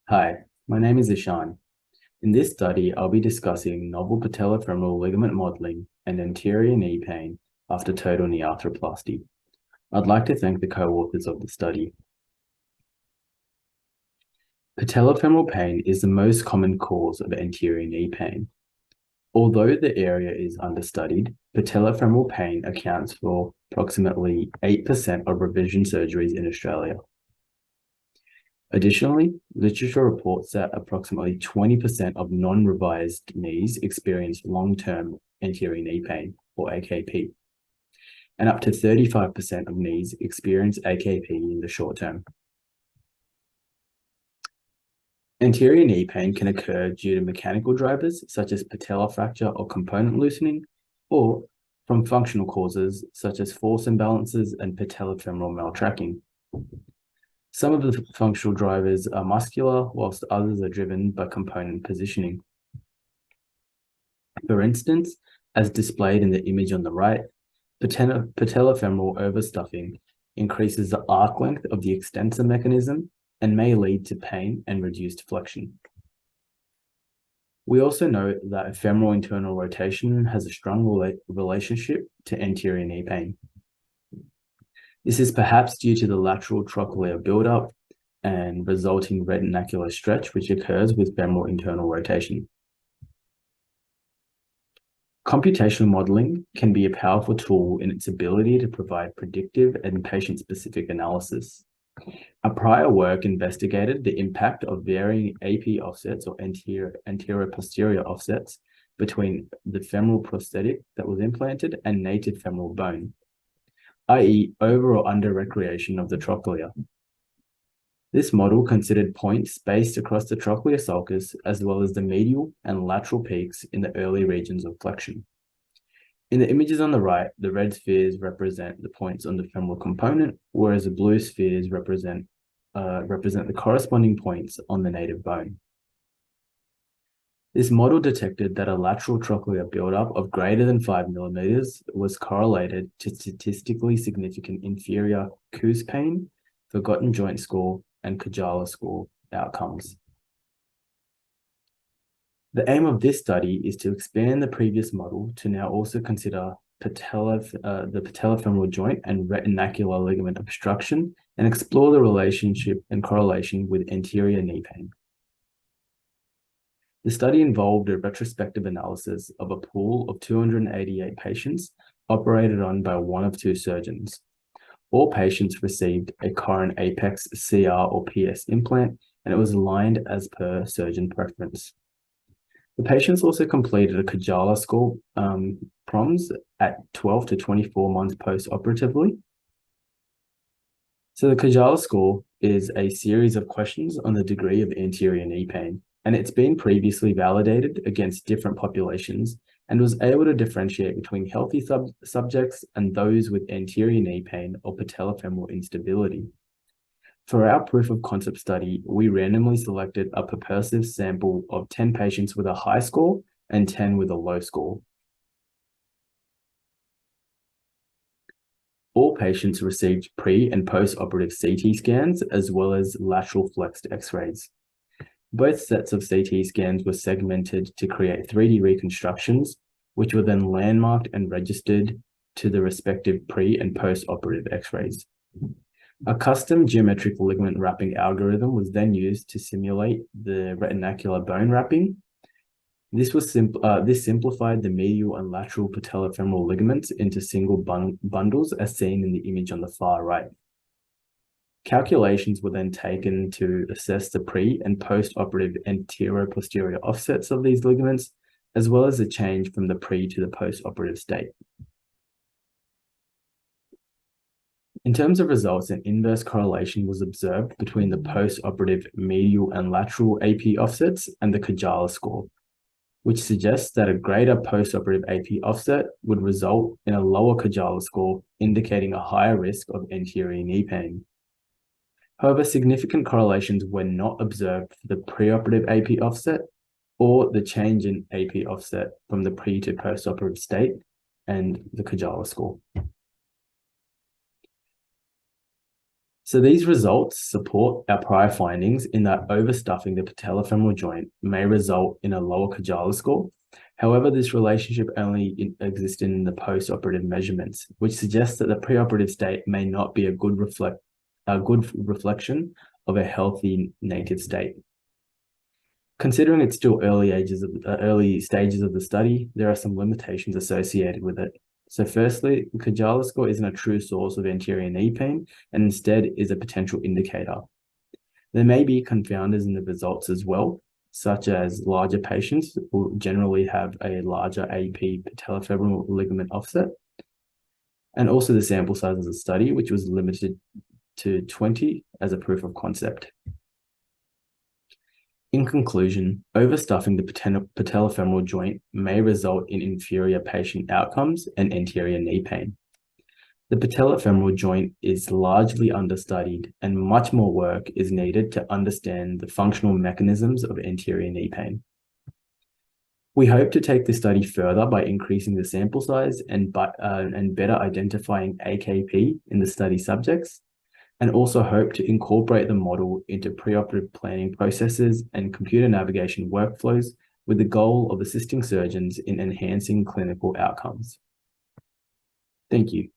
Hi, my name is Ishaan. In this study, I'll be discussing novel patellofemoral ligament modeling and anterior knee pain after total knee arthroplasty. I'd like to thank the co-authors of the study. Patellofemoral pain is the most common cause of anterior knee pain. Although the area is understudied, patellofemoral pain accounts for approximately 8% of revision surgeries in Australia. Additionally, literature reports that approximately 20% of non-revised knees experience long-term anterior knee pain, or AKP, and up to 35% of knees experience AKP in the short term. Anterior knee pain can occur due to mechanical drivers such as patellar fracture or component loosening, or from functional causes such as force imbalances and patellofemoral maltracking. Some of the functional drivers are muscular, whilst others are driven by component positioning. For instance, as displayed in the image on the right, patellofemoral overstuffing increases the arc length of the extensor mechanism and may lead to pain and reduced flexion. We also know that femoral internal rotation has a strong relationship to anterior knee pain. This is perhaps due to the lateral trochlear buildup and resulting retinacular stretch, which occurs with femoral internal rotation. Computational modeling can be a powerful tool in its ability to provide predictive and patient-specific analysis. Our prior work investigated the impact of varying AP offsets or anterior-posterior offsets between the femoral prosthetic that was implanted and native femoral bone, i.e. over or under recreation of the trochlea. This model considered points spaced across the trochlear sulcus as well as the medial and lateral peaks in the early regions of flexion. In the images on the right, the red spheres represent the points on the femoral component, whereas the blue spheres represent the corresponding points on the native bone. This model detected that a lateral trochlear buildup of greater than 5 millimeters was correlated to statistically significant inferior Coues pain, forgotten joint score, and Kajala score outcomes. The aim of this study is to expand the previous model to now also consider the patellofemoral joint and retinacular ligament obstruction and explore the relationship and correlation with anterior knee pain. The study involved a retrospective analysis of a pool of 288 patients operated on by one of two surgeons. All patients received a current apex CR or PS implant, and it was aligned as per surgeon preference. The patients also completed a Kajala score PROMS at 12 to 24 months post-operatively. So the Kajala score is a series of questions on the degree of anterior knee pain, and it's been previously validated against different populations and was able to differentiate between healthy subjects and those with anterior knee pain or patellofemoral instability. For our proof of concept study, we randomly selected a purposive sample of 10 patients with a high score and 10 with a low score. All patients received pre- and post-operative CT scans as well as lateral flexed X-rays. Both sets of CT scans were segmented to create 3D reconstructions, which were then landmarked and registered to the respective pre- and post-operative X-rays. A custom geometric ligament wrapping algorithm was then used to simulate the retinacular bone wrapping. This simplified the medial and lateral patellofemoral ligaments into single bundles as seen in the image on the far right. Calculations were then taken to assess the pre- and post-operative anterior-posterior offsets of these ligaments, as well as the change from the pre to the post-operative state. In terms of results, an inverse correlation was observed between the post-operative medial and lateral AP offsets and the Kajala score, which suggests that a greater post-operative AP offset would result in a lower Kajala score, indicating a higher risk of anterior knee pain. However, significant correlations were not observed for the preoperative AP offset or the change in AP offset from the pre to post-operative state and the Kajala score. So these results support our prior findings in that overstuffing the patellofemoral joint may result in a lower Kajala score. However, this relationship only exists in the post-operative measurements, which suggests that the preoperative state may not be a good reflection of a healthy native state. Considering it's still early stages of the study, there are some limitations associated with it. So firstly, Kajala score isn't a true source of anterior knee pain and instead is a potential indicator. There may be confounders in the results as well, such as larger patients will generally have a larger AKP patellofemoral ligament offset, and also the sample size of the study, which was limited to 20 as a proof of concept. In conclusion, overstuffing the patellofemoral joint may result in inferior patient outcomes and anterior knee pain. The patellofemoral joint is largely understudied, and much more work is needed to understand the functional mechanisms of anterior knee pain. We hope to take the study further by increasing the sample size and better identifying AKP in the study subjects, and also hope to incorporate the model into preoperative planning processes and computer navigation workflows with the goal of assisting surgeons in enhancing clinical outcomes. Thank you.